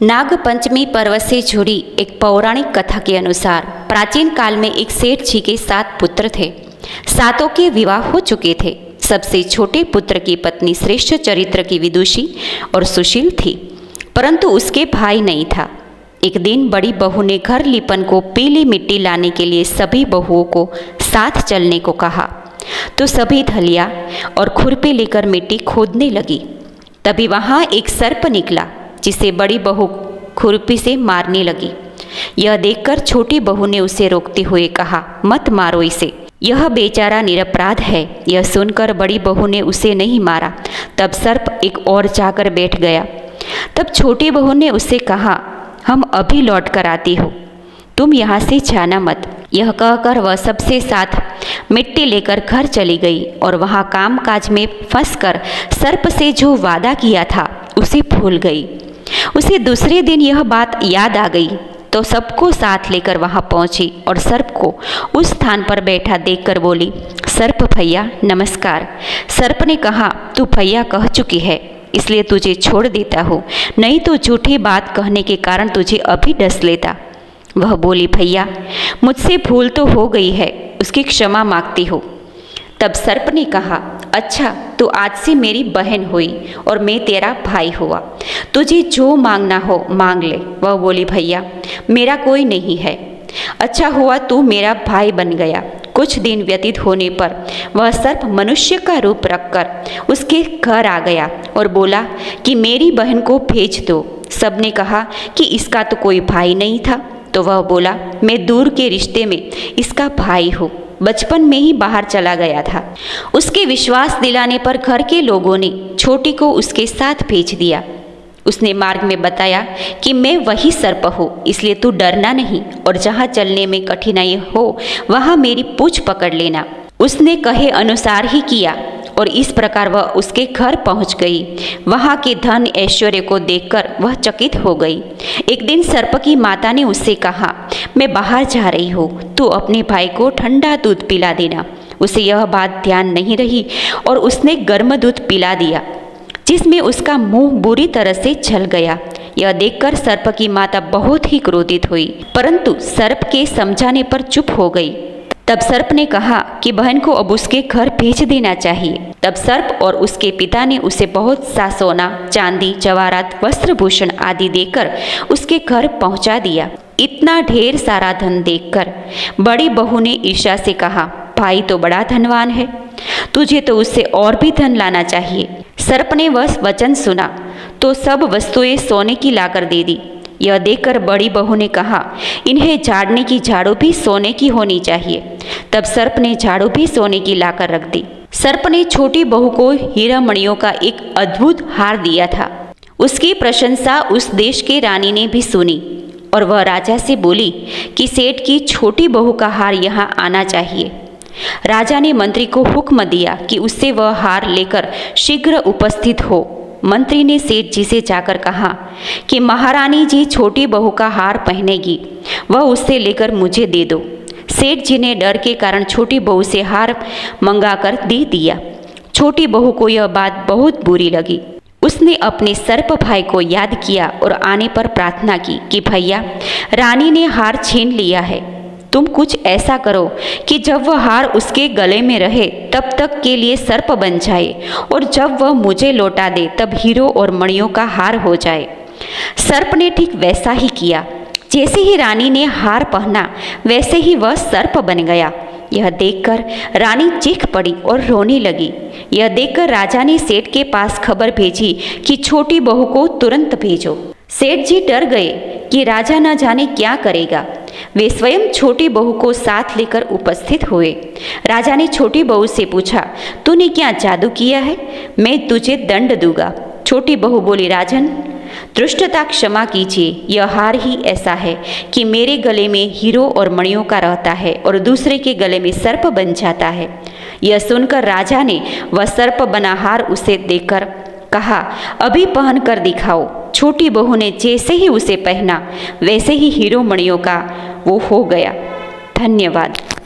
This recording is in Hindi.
नाग पंचमी पर्व से जुड़ी एक पौराणिक कथा के अनुसार प्राचीन काल में एक सेठ जी के 7 पुत्र थे। सातों के विवाह हो चुके थे। सबसे छोटे पुत्र की पत्नी श्रेष्ठ चरित्र की विदुषी और सुशील थी, परंतु उसके भाई नहीं था। एक दिन बड़ी बहू ने घर लिपन को पीली मिट्टी लाने के लिए सभी बहुओं को साथ चलने को कहा, तो सभी धलिया और खुरपी लेकर मिट्टी खोदने लगी। तभी वहाँ एक सर्प निकला, जिसे बड़ी बहू खुरपी से मारने लगी। यह देखकर छोटी बहू ने उसे रोकते हुए कहा, मत मारो इसे, यह बेचारा निरपराध है। यह सुनकर बड़ी बहू ने उसे नहीं मारा। तब सर्प एक और जाकर बैठ गया। तब छोटी बहू ने उससे कहा, हम अभी लौट कर आती हो, तुम यहाँ से जाना मत। यह कहकर वह सबसे साथ मिट्टी लेकर घर चली गई और वहाँ काम काज में फंसकर सर्प से जो वादा किया था उसे भूल गई। उसे दूसरे दिन यह बात याद आ गई, तो सबको साथ लेकर वहाँ पहुँची और सर्प को उस स्थान पर बैठा देखकर बोली, सर्प भैया नमस्कार। सर्प ने कहा, तू भैया कह चुकी है, इसलिए तुझे छोड़ देता हूँ, नहीं तो झूठी बात कहने के कारण तुझे अभी डस लेता। वह बोली, भैया मुझसे भूल तो हो गई है, उसकी क्षमा मांगती हूँ। तब सर्प ने कहा, अच्छा तू आज से मेरी बहन हुई और मैं तेरा भाई हुआ, तुझे जो मांगना हो मांग ले। वह बोली, भैया मेरा कोई नहीं है, अच्छा हुआ तू मेरा भाई बन गया। कुछ दिन व्यतीत होने पर वह सर्प मनुष्य का रूप रखकर उसके घर आ गया और बोला कि मेरी बहन को भेज दो। सबने कहा कि इसका तो कोई भाई नहीं था। तो वह बोला, मैं दूर के रिश्ते में इसका भाई हूँ, बचपन में ही बाहर चला गया था। उसके विश्वास दिलाने पर घर के लोगों ने छोटी को उसके साथ भेज दिया। उसने मार्ग में बताया कि मैं वही सर्प हूँ, इसलिए तू डरना नहीं और जहाँ चलने में कठिनाई हो वहाँ मेरी पूंछ पकड़ लेना। उसने कहे अनुसार ही किया और इस प्रकार वह उसके घर पहुंच गई। वहाँ के धन ऐश्वर्य को देखकर वह चकित हो गई। एक दिन सर्प की माता ने उससे कहा, मैं बाहर जा रही हूँ, तू अपने भाई को ठंडा दूध पिला देना। उसे यह बात ध्यान नहीं रही और उसने गर्म दूध पिला दिया, जिसमें उसका मुंह बुरी तरह से जल गया। यह देखकर सर्प की माता बहुत ही क्रोधित हुई, परंतु सर्प के समझाने पर चुप हो गई। तब सर्प ने कहा कि बहन को अब उसके घर भेज देना चाहिए। तब सर्प और उसके पिता ने उसे बहुत सा सोना, चांदी, जवाहरात, वस्त्रभूषण आदि देकर उसके घर पहुंचा दिया। इतना ढेर सारा धन देखकर बड़ी बहू ने ईर्ष्या से कहा, भाई तो बड़ा धनवान है, तुझे तो उससे और भी धन लाना चाहिए। सर्प ने वह वचन सुना तो सब वस्तुएं सोने की लाकर दे दी। यह देखकर बड़ी बहू ने कहा, इन्हें झाड़ने की झाड़ू भी सोने की होनी चाहिए। तब सर्प ने झाड़ू भी सोने की लाकर रख दी। सर्प ने छोटी बहू को हीरा मणियों का एक अद्भुत हार दिया था। उसकी प्रशंसा उस देश की रानी ने भी सुनी और वह राजा से बोली कि सेठ की छोटी बहू का हार यहाँ आना चाहिए। राजा ने मंत्री को हुक्म दिया कि उससे वह हार लेकर शीघ्र उपस्थित हो। मंत्री ने सेठ जी से जाकर कहा कि महारानी जी छोटी बहू का हार पहनेगी, वह उससे लेकर मुझे दे दो। सेठ जी ने डर के कारण छोटी बहू से हार मंगाकर दे दिया। छोटी बहू को यह बात बहुत बुरी लगी। उसने अपने सर्प भाई को याद किया और आने पर प्रार्थना की कि भैया रानी ने हार छीन लिया है, तुम कुछ ऐसा करो कि जब वह हार उसके गले में रहे तब तक के लिए सर्प बन जाए और जब वह मुझे लौटा दे तब हीरो और मणियों का हार हो जाए। सर्प ने ठीक वैसा ही किया। जैसे ही रानी ने हार पहना वैसे ही वह सर्प बन गया। यह देखकर रानी चीख पड़ी और रोने लगी। यह देखकर राजा ने सेठ के पास खबर भेजी कि छोटी बहू को तुरंत भेजो। सेठ जी डर गए कि राजा न जाने क्या करेगा। वे स्वयं छोटी बहू को साथ लेकर उपस्थित हुए। राजा ने छोटी बहू से पूछा, तूने क्या जादू किया है? मैं तुझे दंड दूंगा। छोटी बहू बोली, राजन दुष्टता क्षमा कीजिए, यह हार ही ऐसा है कि मेरे गले में हीरो और मणियों का रहता है और दूसरे के गले में सर्प बन जाता है। यह सुनकर राजा ने वह सर्प बना हार उसे देकर कहा, अभी पहन कर दिखाओ। छोटी बहू ने जैसे ही उसे पहना वैसे ही हीरो मणियों का वो हो गया। धन्यवाद।